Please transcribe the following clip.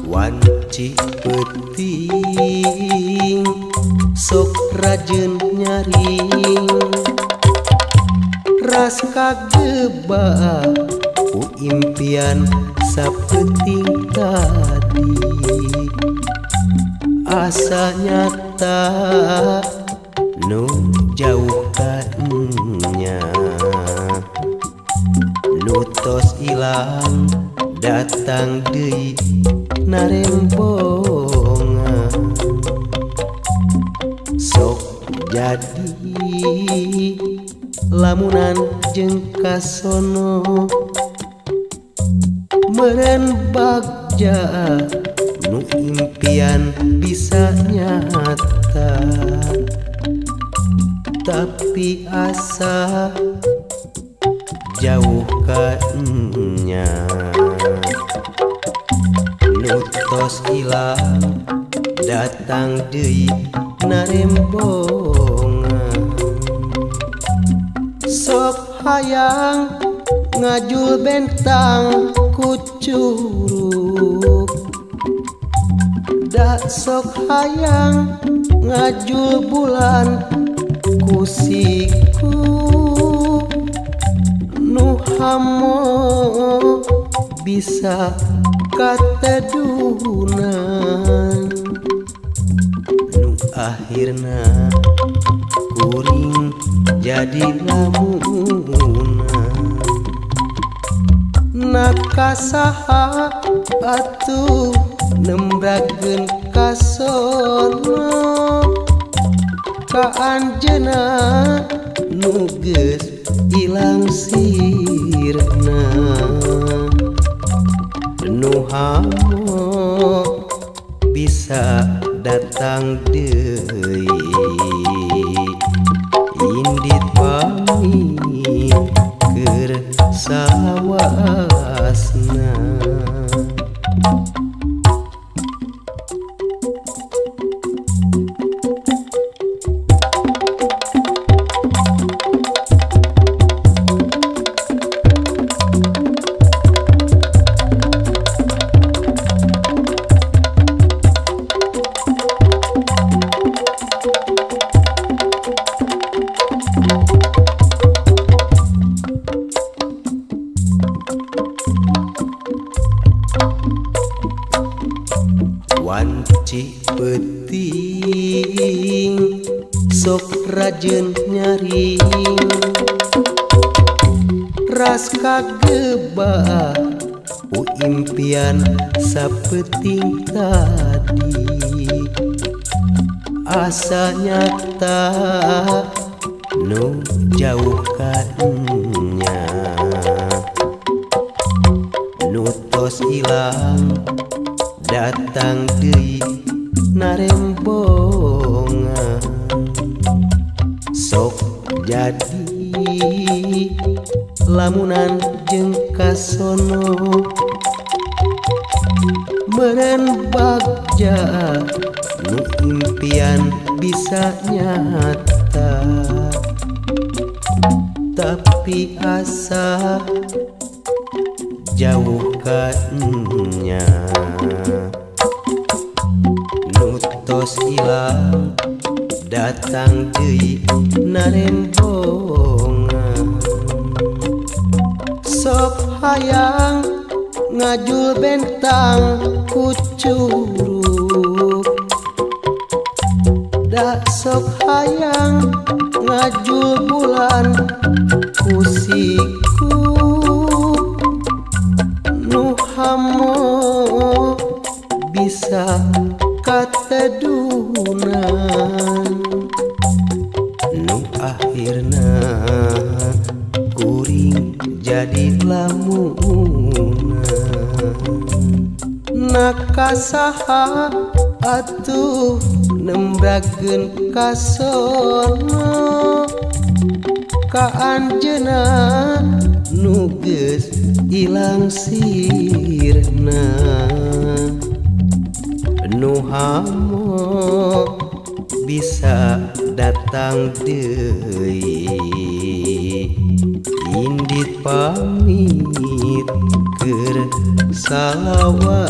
Wanci peuting sok rajin nyaring ras kageba ku impian sapeting tadi asa nyata nu jauh kanya nu tos ilang datang deui narembongan sok jadi lamunan jeung kasono meureun bagja nu impian bisa nyata tapi asa jauh kanya tos ilang datang deui narembongan sok hayang ngajul bentang ku curug da sok hayang ngajul bulan ku siku nu hamo bisa katedunan nu akhirna kuring jadi lamunan nakasaha atuh nembrageun kasono ka anjeunna nu geus ilang sirna nu hamo bisa datang deui indit pamit keur sawasna wanci peuting sok rajin nyaring ras kageba ku impian sapeting tadi asa nyata nu jauh kanya nu tos ilang datang deui narembongan sok jadi lamunan jeung kasono meureun bagja nu impian bisa nyata tapi asa jauh kanya nu tos ilang datang deui narembongan sok hayang ngajul bentang ku curug da sok hayang ngajul bulan ku siku nu hamo bisa katedunan nu akhirna kuring jadi lamunan nakasaha atuh nembrageun kasono ka anjeunna nu geus ilang sirna nu hamo bisa datang deui indit pamit keur salawasna.